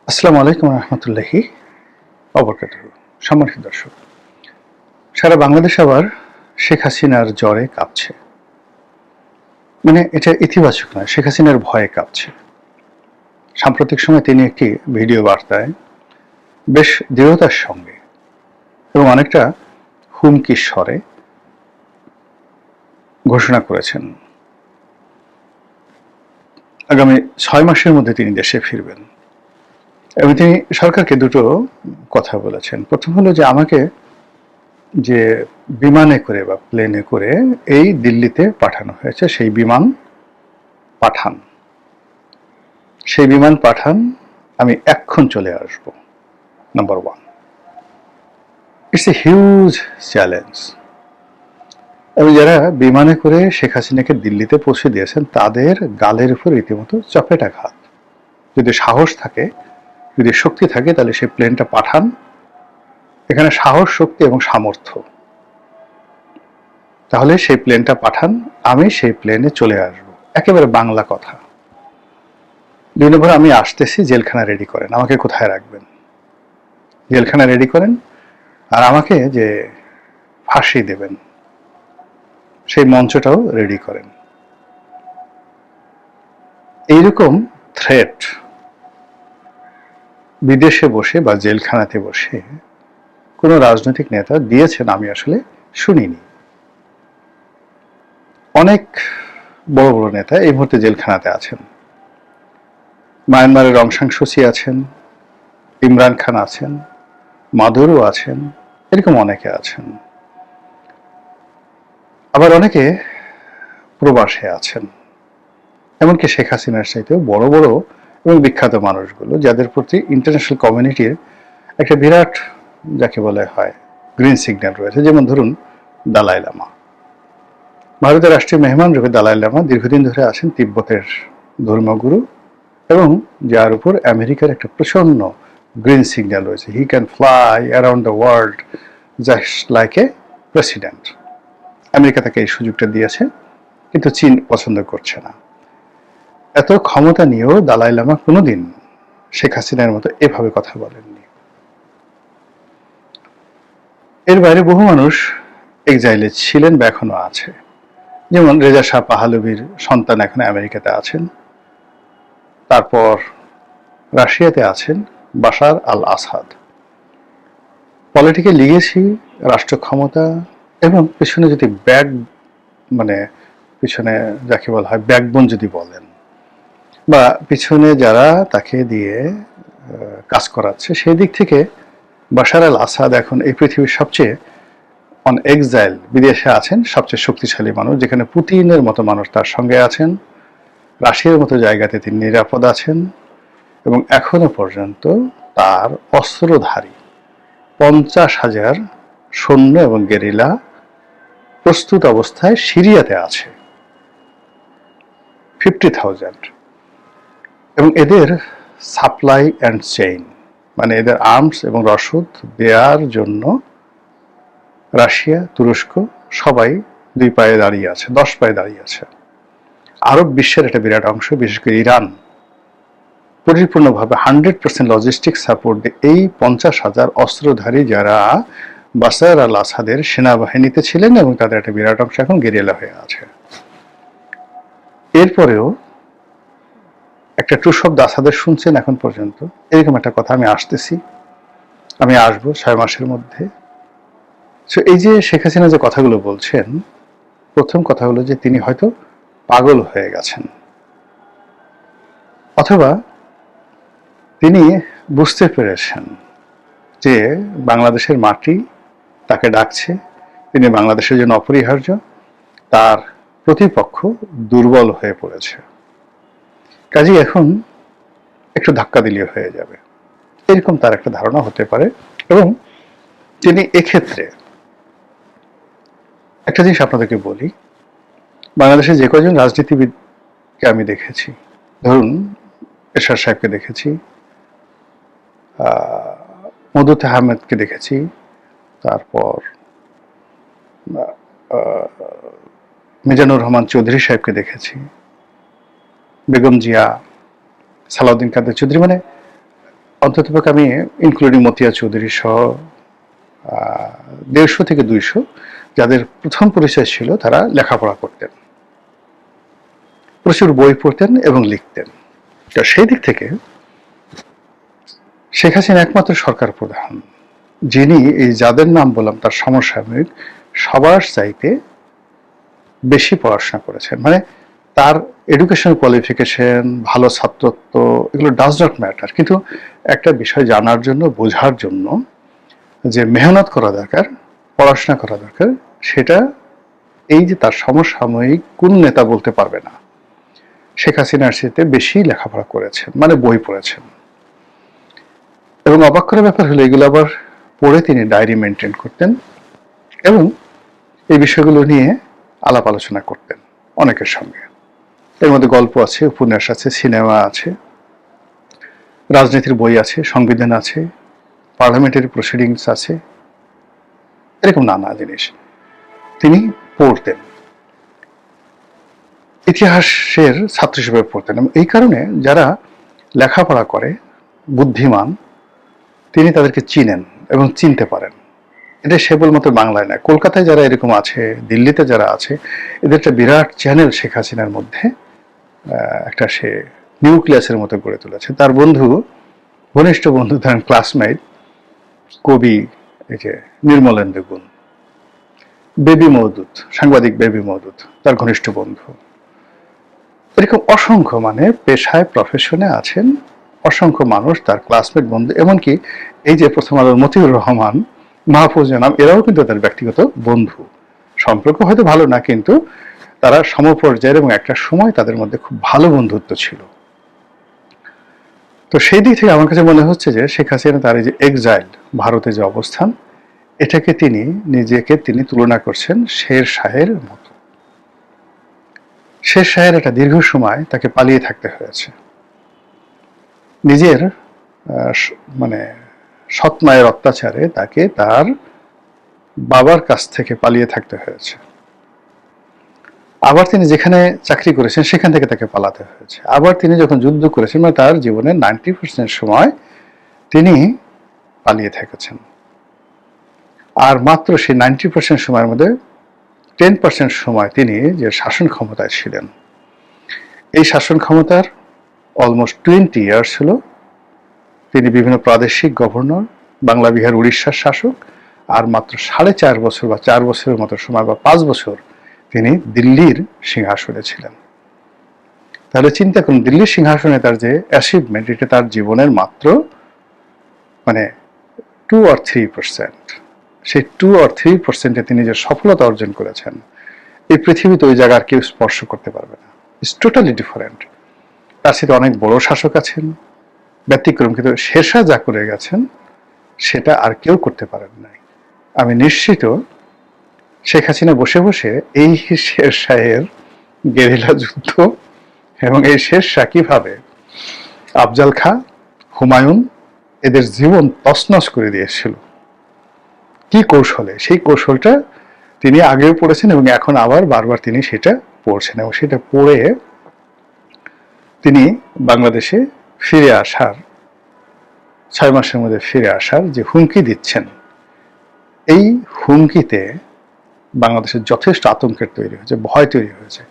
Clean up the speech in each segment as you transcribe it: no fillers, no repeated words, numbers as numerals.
আসসালামু আলাইকুম রহমতুল্লাহি অবরকাতুহু। সম্মানিত দর্শক, সারা বাংলাদেশ আবার শেখ হাসিনার জ্বরে কাঁপছে। মানে এটা ইতিবাচক নয়, শেখ হাসিনার ভয়ে কাঁপছে। সাম্প্রতিক সময়ে তিনি একটি ভিডিও বার্তায় বেশ দৃঢ়তার সঙ্গে এবং অনেকটা হুমকির স্বরে ঘোষণা করেছেন আগামী 6 মাসের মধ্যে তিনি দেশে ফিরবেন। এবং তিনি সরকারকে দুটো কথা বলেছেন। প্রথম হলো যে আমাকে যে বিমানে করে বা প্লেনে করে এই দিল্লিতে পাঠানো হয়েছে সেই বিমান পাঠান, সেই বিমান পাঠান, আমি এক্ষণ চলে আসব। Number one, it's a huge challenge. এবং যারা বিমানে করে শেখ হাসিনাকে দিল্লিতে পৌঁছে দিয়েছেন তাদের গালের উপর রীতিমতো চপেটাঘাত। যদি সাহস থাকে, যদি শক্তি থাকে, তাহলে সেই প্লেনটা পাঠান। এখানে সাহস, শক্তি এবং সামর্থ্য, তাহলে সেই প্লেনটা পাঠান, আমি সেই প্লেনে চলে আসব। একেবারে বাংলা কথা। 2 নম্বর, আমি আসতেছি, জেলখানা রেডি করেন, আমাকে কোথায় রাখবেন, জেলখানা রেডি করেন, আর আমাকে যে ফাঁসি দেবেন সেই মঞ্চটাও রেডি করেন। এইরকম থ্রেট বিদেশে বসে বা জেলখানাতে বসে কোনো রাজনৈতিক নেতা দিয়েছেন আমি আসলে শুনিনি। অনেক বড় বড় নেতা এই মুহূর্তে জেলখানাতে আছেন। মায়ানমারের অং সান সু চি আছেন, ইমরান খান আছেন, মাদুরো আছেন, এরকম অনেকে আছেন। আবার অনেকে প্রবাসে আছেন। এমনকি শেখ হাসিনার চাইতেও বড় বড় এবং বিখ্যাত মানুষগুলো, যাদের প্রতি ইন্টারন্যাশনাল কমিউনিটির একটা বিরাট, যাকে বলা হয়, গ্রিন সিগন্যাল রয়েছে। যেমন ধরুন দালাই লামা, ভারতের রাষ্ট্রীয় মেহমান রূপে দালাই লামা দীর্ঘদিন ধরে আছেন তিব্বতের ধর্মগুরু, এবং যার উপর আমেরিকার একটা প্রচন্ড গ্রিন সিগন্যাল রয়েছে। He can fly around the world just like a president. America তাকে এই সুযোগটা দিয়েছে, কিন্তু চীন পছন্দ করছে না। এত ক্ষমতা নিয়েও দালাই লামা কোনোদিন শেখ হাসিনার মতো এভাবে কথা বলেননি। এর বাইরে বহু মানুষ এক্সাইলে ছিলেন বা এখনো আছে। যেমন রেজা শাহ পাহলভীর সন্তান এখন আমেরিকাতে আছেন। তারপর রাশিয়াতে আছেন বাশার আল আসাদ। পলিটিকে লিগেসি, রাষ্ট্র ক্ষমতা এবং পেছনে যদি মানে পিছনে যাকে বলা হয় ব্যাকবোন যদি বলেন, বা পিছনে যারা তাকে দিয়ে কাজ করাচ্ছে, সেই দিক থেকে বাশার আল আসাদ এখন এই পৃথিবীর সবচেয়ে অন এক্সাইল, বিদেশে আছেন সবচেয়ে শক্তিশালী মানুষ। যেখানে পুতিনের মতো মানুষ তার সঙ্গে আছেন, রাশিয়ার মতো জায়গাতে তিনি নিরাপদ আছেন, এবং এখনো পর্যন্ত তার অস্ত্রধারী 50,000 সৈন্য এবং গেরিলা প্রস্তুত অবস্থায় সিরিয়াতে আছে, 50,000। এবং এদের সাপ্লাই অ্যান্ড চেইন, মানে এদের আর্মস এবং রসদ দেওয়ার জন্য রাশিয়া, তুরস্ক সবাই 2 পায়ে দাঁড়িয়ে আছে, 10 পায়ে দাঁড়িয়ে আছে। আরব বিশ্বের একটা বিরাট অংশ, বিশেষ করে ইরান, পরিপূর্ণভাবে 100% লজিস্টিক সাপোর্ট দিয়ে এই 50,000 অস্ত্রধারী যারা বাশার আল আসাদের সেনাবাহিনীতে ছিলেন, এবং তাদের একটা বিরাট অংশ এখন গেরিলা হয়ে আছে। এরপরেও একটা ট্রু শব্দ আসাদের শুনছেন এখন পর্যন্ত, এরকম একটা কথা, আমি আসতেছি, আমি আসবো 6 মাসের মধ্যে। এই যে শেখ হাসিনা যে কথাগুলো বলছেন, প্রথম কথা হলো যে তিনি হয়তো পাগল হয়ে গেছেন, অথবা তিনি বুঝতে পেরেছেন যে বাংলাদেশের মাটি তাকে ডাকছে, তিনি বাংলাদেশের জন্য অপরিহার্য, তার প্রতিপক্ষ দুর্বল হয়ে পড়েছে, কাজেই এখন একটু ধাক্কা দিলে হয়ে যাবে, এরকম তার একটা ধারণা হতে পারে। এবং তিনি এক্ষেত্রে একটা জিনিস আপনাদেরকে বলি, বাংলাদেশে যে কজন রাজনীতিবিদকে আমি দেখেছি, ধরুন এরশাদ সাহেবকে দেখেছি, মদুত আহমেদকে দেখেছি, তারপর মিজানুর রহমান চৌধুরী সাহেবকে দেখেছি, বেগম জিয়া, সালাউদ্দিন কাদের চৌধুরী, মানে অন্ততপক্ষে আমি ইনক্লুডিং মতিয়া চৌধুরী সহ 150 থেকে 200 যাদের প্রথম পরিচয় ছিল তারা লেখাপড়া করতেন, প্রচুর বই পড়তেন এবং লিখতেন। তো সেই দিক থেকে শেখ হাসিনা একমাত্র সরকার প্রধান যিনি এই যাদের নাম বললাম তার সমসাময়িক সবার চাইতে বেশি পড়াশোনা করেছেন। মানে তার এডুকেশনাল কোয়ালিফিকেশন, ভালো ছাত্রত্ব, এগুলো ডাজ নট ম্যাটার, কিন্তু একটা বিষয় জানার জন্য, বোঝার জন্য যে মেহনত করা দরকার, পড়াশোনা করা দরকার, সেটা এই যে তার সমসাময়িক কোন নেতা বলতে পারবে না। শেখ হাসিনার সাথে বেশি লেখাপড়া করেছেন, মানে বই পড়েছেন। এবং অবাক করার ব্যাপার হলো এগুলো আবার পড়ে তিনি ডায়েরি মেনটেন করতেন এবং এই বিষয়গুলো নিয়ে আলাপ আলোচনা করতেন অনেকের সঙ্গে। এর মধ্যে গল্প আছে, উপন্যাস আছে, সিনেমা আছে, রাজনীতির বই আছে, সংবিধান আছে, পার্লামেন্টারি প্রসিডিংস আছে, এরকম নানা জিনিস তিনি পড়তেন, ইতিহাসের ছাত্র হিসেবে পড়তেন। এবং এই কারণে যারা লেখাপড়া করে, বুদ্ধিমান, তিনি তাদেরকে চিনেন এবং চিনতে পারেন। এটা কেবলমাত্র বাংলায় নয়, কলকাতায় যারা এরকম আছে, দিল্লিতে যারা আছে, এদের একটা বিরাট চ্যানেল শেখ হাসিনার মধ্যে একটা সে নিউক্লিয়াসের মতো গড়ে তুলেছে। তার বন্ধু, ঘনিষ্ঠ বন্ধু, ধরেন ক্লাসমেট কবি এই যে নির্মলেন্দু গুণ, বেবি মওদুদ, সাংবাদিক বেবি মওদুদ তার ঘনিষ্ঠ বন্ধু। এরকম অসংখ্য, মানে পেশায় প্রফেশনে আছেন অসংখ্য মানুষ তার ক্লাসমেট বন্ধু। এমনকি এই যে প্রথম আলোর মতিউর রহমান, মাহফুজ জানাম, এরাও কিন্তু তার ব্যক্তিগত বন্ধু। সম্পর্ক হয়তো ভালো না, কিন্তু তারা সমপর্যায়ের এবং একটা সময় তাদের মধ্যে খুব ভালো বন্ধুত্ব ছিল। তো সেই দিক থেকে আমার কাছে মনে হচ্ছে যে শেখ হাসিনা তার এই যে এক্সাইল, ভারতে যে অবস্থান, এটাকে নিজেকে তিনি তুলনা করছেন শের শাহের মতো। শের শাহের একটা দীর্ঘ সময় তাকে পালিয়ে থাকতে হয়েছে, নিজের মানে সৎ মায়ের অত্যাচারে তাকে তার বাবার কাছ থেকে পালিয়ে থাকতে হয়েছে। আবার তিনি যেখানে চাকরি করেছেন সেখান থেকে তাকে পালাতে হয়েছে। আবার তিনি যখন যুদ্ধ করেছেন, মানে তার জীবনের 90% সময় তিনি পালিয়ে থেকেছেন। আর মাত্র সেই 90% সময়ের মধ্যে 10% সময় তিনি যে শাসন ক্ষমতায় ছিলেন, এই শাসন ক্ষমতার অলমোস্ট 20 ইয়ার্স ছিল তিনি বিভিন্ন প্রাদেশিক গভর্নর, বাংলা, বিহার, উড়িষ্যার শাসক, আর মাত্র 4.5 বছর বা 4 বছরের মতো সময় বা 5 বছর তিনি দিল্লির সিংহাসনে ছিলেন। তাহলে চিন্তা করুন, দিল্লির সিংহাসনে তার যে অ্যাচিভমেন্ট, এটা তার জীবনের মাত্র মানে 2 or 3%। সেই 2 or 3%-এ তিনি যে সফলতা অর্জন করেছেন, এই পৃথিবীতে ওই জায়গা আর কেউ স্পর্শ করতে পারবে না। It's totally different. তার সাথে অনেক বড় শাসক আছেন, ব্যতিক্রম, কিন্তু শেরশাহ যা করে গেছেন সেটা আর কেউ করতে পারেন নাই। আমি নিশ্চিত শেখ হাসিনা বসে বসে এই শেরশাহের গেরিলা যুদ্ধ এবং এই শেরশাহ কিভাবে আফজাল খাঁ, হুমায়ুন এদের জীবন তছনছ করে দিয়েছিল, কি কৌশলে, সেই কৌশলটা তিনি আগেও পড়েছেন এবং এখন আবার বারবার তিনি সেটা পড়ছেন। এবং সেটা পড়ে তিনি বাংলাদেশে ফিরে আসার, 6 মাসের মধ্যে ফিরে আসার যে হুমকি দিচ্ছেন, এই হুমকিতে বাংলাদেশের যথেষ্ট আতঙ্কের তৈরি হয়েছে, ভয় তৈরি হয়েছে।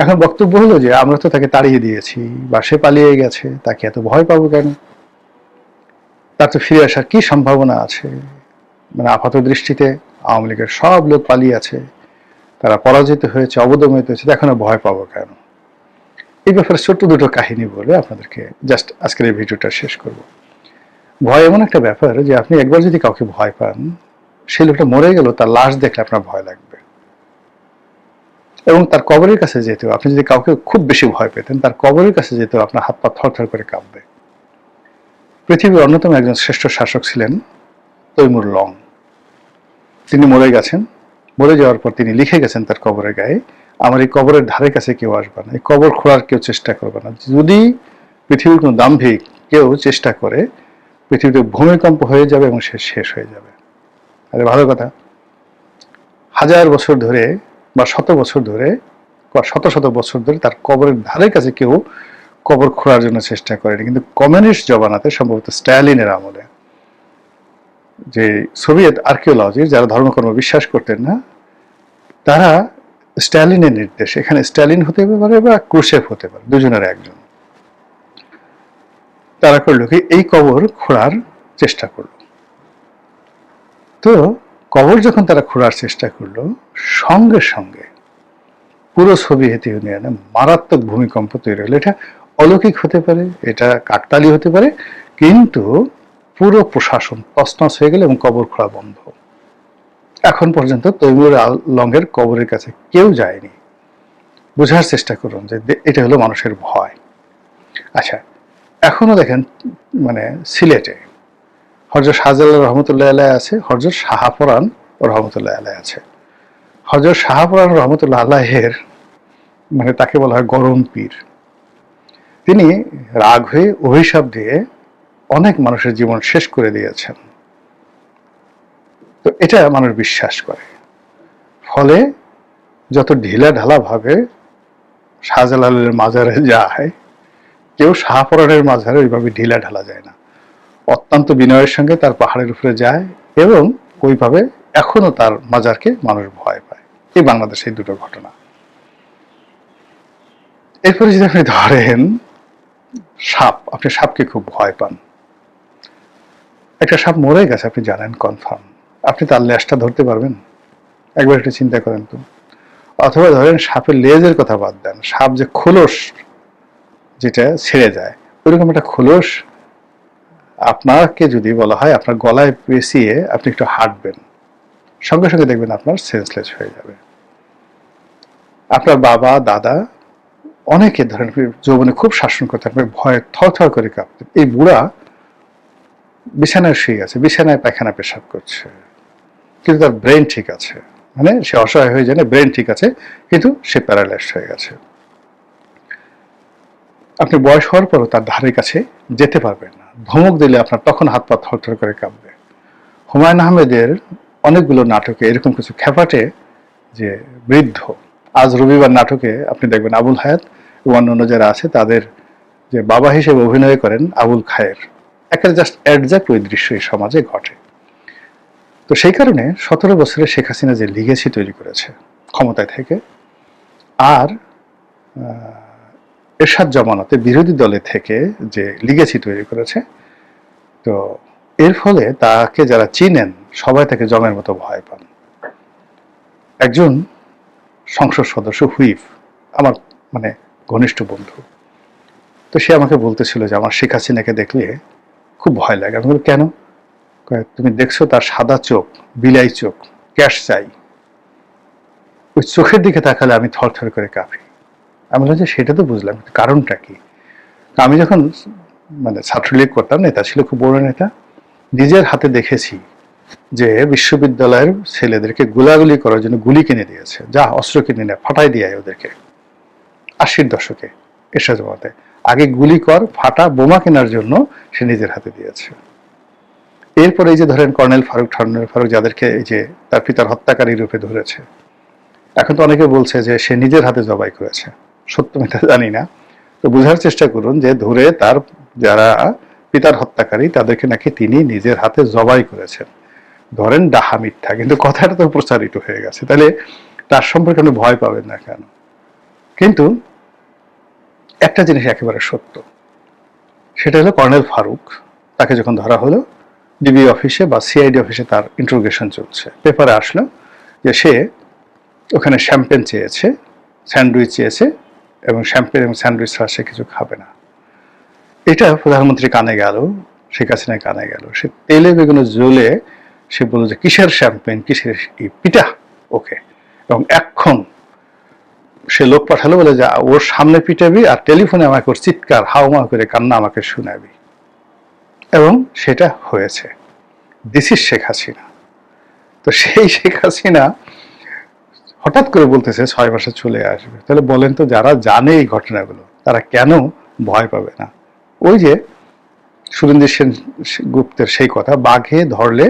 এখন বক্তব্য হলো যে আমরা তো তাকে তাড়িয়ে দিয়েছি বা সে পালিয়ে গেছে, তাকে এত ভয় পাবো কেন? তার তো ফিরে আসার কি সম্ভাবনা আছে? মানে আপাত দৃষ্টিতে আওয়ামী লীগের সব লোক পালিয়ে আছে, তারা পরাজিত হয়েছে, অবদমিত হয়েছে, এখনো ভয় পাবো কেন? এই ব্যাপারে ছোট্ট দুটো কাহিনী বলে আপনাদেরকে জাস্ট আজকের এই ভিডিওটা শেষ করব। ভয় এমন একটা ব্যাপার যে আপনি একবার যদি কাউকে ভয় পান, সেই লোকটা মরে গেল, তার লাশ দেখলে আপনার ভয় লাগবে। এবং তার কবরের কাছে যেতেও, আপনি যদি কাউকে খুব বেশি ভয় পেতেন, তার কবরের কাছে যেতেও আপনার হাত পা থরথর করে কাঁপবে। পৃথিবীর অন্যতম একজন শ্রেষ্ঠ শাসক ছিলেন তৈমুর লং। তিনি মরে গেছেন। মরে যাওয়ার পর তিনি লিখে গেছেন তার কবরের গায়ে, আমার এই কবরের ধারে কাছে কেউ আসবে না, এই কবর খোঁড়ার কেউ চেষ্টা করবে না। যদি পৃথিবীর কোনো দাম্ভিক কেউ চেষ্টা করে, পৃথিবীতে ভূমিকম্প হয়ে যাবে এবং সে শেষ হয়ে যাবে। আরে ভালো কথা, 1000 বছর ধরে বা 100 বছর ধরে, শত শত বছর ধরে তার কবরের ধারে কাছে কেউ কবর খোঁড়ার জন্য চেষ্টা করেনি, কিন্তু কমিউনিস্ট জমানাতে সম্ভবত স্ট্যালিনের আমলে যে সোভিয়েত আর্কিওলজির যারা ধর্মকর্ম বিশ্বাস করতেন না, তারা স্ট্যালিনের নির্দেশ, এখানে স্ট্যালিন হতে পারে বা ক্রুশেভ হতে পারে, দুজনের একজন, তারা করলো কি এই কবর খোঁড়ার চেষ্টা করলো। তো কবর যখন তারা খোঁড়ার চেষ্টা করলো, সঙ্গে সঙ্গে পুরো সোভিয়েত ইউনিয়নে মারাত্মক ভূমিকম্প তৈরি হলো। এটা অলৌকিক হতে পারে, এটা কাকতালি হতে পারে, কিন্তু পুরো প্রশাসন তছনছ হয়ে গেল এবং কবর খোঁড়া বন্ধ। এখন পর্যন্ত তৈমুর আলমের কবরের কাছে কেউ যায়নি। বোঝার চেষ্টা করুন যে এটা হলো মানুষের ভয়। আচ্ছা, এখনো দেখেন মানে সিলেটে হযরত শাহজালাল রহমতুল্লাহ আলাইহি আছে, হযরত শাহপরান রহমতুল্লাহ আলাইহি আছে। হযরত শাহপরান রহমতুল্লাহ আলাইহির মানে তাকে বলা হয় গরম পীর। তিনি রাগ হয়ে অভিশাপ দিয়ে অনেক মানুষের জীবন শেষ করে দিয়েছেন। তো এটা মানুষ বিশ্বাস করে, ফলে যত ঢিলা ঢালা ভাবে শাহজালালের মাজারে যায়, কেউ শাহপরানের মাজারে ওইভাবে ঢিলা ঢালা যায় না, অত্যন্ত বিনয়ের সঙ্গে তার পাহাড়ের উপরে যায় এবং ওইভাবে এখনো তার মাজারকে মানুষ ভয় পায়। এই বাংলাদেশে দুটো ঘটনা। এরপরে যদি আপনি ধরেন সাপ, আপনি সাপকে খুব ভয় পান, একটা সাপ মরে গেছে আপনি জানেন কনফার্ম, আপনি তার লেজটা ধরতে পারবেন? একবার একটু চিন্তা করেন তো। অথবা ধরেন সাপের লেজের কথা বাদ দেন, সাপ যে খোলস যেটা ছেড়ে যায়, ওইরকম একটা খোলস আপনাকে যদি বলা হয় আপনার গলায় পেঁচিয়ে আপনি একটু হাঁটবেন, সঙ্গে সঙ্গে দেখবেন আপনার সেন্সলেস হয়ে যাবে। আপনার বাবা দাদা অনেকে ধরেন যৌবনে খুব শাসন করতেন, ভয়ে থর করে কাঁপতেন, এই বুড়া বিছানায় শুয়ে আছে, বিছানায় পায়খানা পেশাব করছে, কিন্তু তার ব্রেন ঠিক আছে, মানে সে অসহায় হয়ে যায় না, ব্রেন ঠিক আছে, কিন্তু সে প্যারালাইজড হয়ে গেছে। আপনি বয়স হওয়ার পরও তার ধারের কাছে যেতে পারবেন না, ধমক দিলে আপনার তখন হাত পা থরথর করে কাঁপবে। হুমায়ুন আহমেদের অনেকগুলো নাটকে এরকম কিছু খেপাটে যে বৃদ্ধ, আজ রবিবার নাটকে আপনি দেখবেন আবুল হায়াত এবং অন্যান্য যারা আছে তাদের যে বাবা হিসেবে অভিনয় করেন আবুল খায়ের, একটা জাস্ট অ্যাডজাক্ট ওই দৃশ্য এই সমাজে ঘটে। তো সেই কারণে 17 বছরে শেখ হাসিনা যে লিগেসি তৈরি করেছে ক্ষমতায় থেকে, আর এরশাদ জমানাতে বিরোধী দলে থেকে যে লিগেসি তৈরি করেছে, তো এর ফলে তাকে যারা চিনেন সবাই তাকে জমের মতো ভয় পান। একজন সংসদ সদস্য হুইপ আমার মানে ঘনিষ্ঠ বন্ধু, তো সে আমাকে বলতেছিল যে আমার শেখ হাসিনাকে দেখলে খুব ভয় লাগে। আমি বলি কেন? তুমি দেখছো তার সাদা চোখ, বিলাই চোখ, ক্যাশ চাই, ওই চোখের দিকে তাকালে আমি থরথর করে কাঁপি। আমি বললাম যে সেটা তো বুঝলাম, কারণটা কি? আমি যখন মানে ছাত্রলীগ করতাম, নেতা ছিল খুব বড় নেতা, নিজের হাতে দেখেছি যে বিশ্ববিদ্যালয়ের ছেলেদেরকে গোলাগুলি করার জন্য গুলি কিনে দিয়েছে, যা অস্ত্র কিনে নেয় ফাটাই দিয়ে ওদেরকে। 80-র দশকে এরশাদ জমাতে আগে গুলি কর ফাটা, বোমা কেনার জন্য সে নিজের হাতে দিয়েছে। এরপরে এই যে ধরেন কর্নেল ফারুক যাদেরকে এই যে তার পিতার হত্যাকারী রূপে ধরেছে, এখন তো অনেকে বলছে যে সে নিজের হাতে জবাই করেছে, সত্য মিথ্যা জানি না। তো বোঝার চেষ্টা করুন যে ধরে তার যারা পিতার হত্যাকারী তাদেরকে নাকি তিনি নিজের হাতে জবাই করেছেন। ধরেন ডাহা মিথ্যা, কিন্তু কথাটা তো প্রচারিত হয়ে গেছে, তাহলে তার সম্পর্কে আপনি ভয় পাবেন না কেন? কিন্তু একটা জিনিস একেবারে সত্য, সেটা হলো কর্নেল ফারুক, তাকে যখন ধরা হলো ডিবি অফিসে বা সিআইডি অফিসে তার ইন্টারোগেশন চলছে, পেপারে আসলো যে সে ওখানে শ্যাম্পেন চেয়েছে, স্যান্ডউইচ চেয়েছে, এবং শ্যাম্পেন এবং স্যান্ডউইচ ছাড়া সে কিছু খাবে না। এটা প্রধানমন্ত্রী কানে গেল, শেখ হাসিনা কানে গেল, সে তেলে বেগুনে জ্বলে সে বলল যে কিসের শ্যাম্পেন, কিসের পিটা ওকে, এবং এখন সে লোক পাঠালো বলে যে ওর সামনে পিটাবি আর টেলিফোনে আমাকে ওর চিৎকার হাওমা করে কান্না আমাকে শোনাবি, এবং সেটা হয়েছে। This is Sheikh Hasina. তো সেই শেখ হাসিনা হঠাৎ করে বলতেছে 6 মাসে চলে আসবে, তাহলে বলেন তো যারা জানে এই ঘটনাগুলো তারা কেন ভয় পাবে না? ওই যে সুরেন্দ্র সেন গুপ্তের সেই কথা, বাঘে ধরলে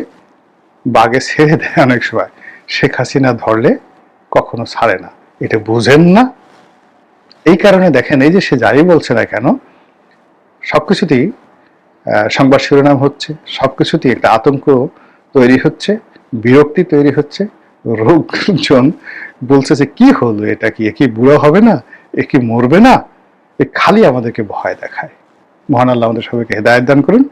বাঘে ছেড়ে দেয় অনেক সময়, শেখ হাসিনা ধরলে কখনো ছাড়ে না। এটা বুঝেন না, এই কারণে দেখেন, এই যে সে যাই বলছে না কেন, সবকিছুতেই সংবাদ শিরোনাম হচ্ছে, সবকিছুতেই একটা আতঙ্ক তৈরি হচ্ছে, বিরক্তি তৈরি হচ্ছে। লোকজন বলছে যে কি হলো, এটা কি, এ কি বুড়ো হবে না, এ কি মরবে না, এ খালি আমাদেরকে ভয় দেখায়। মহান আল্লাহ আমাদের সবাইকে হেদায়েত দান করুন।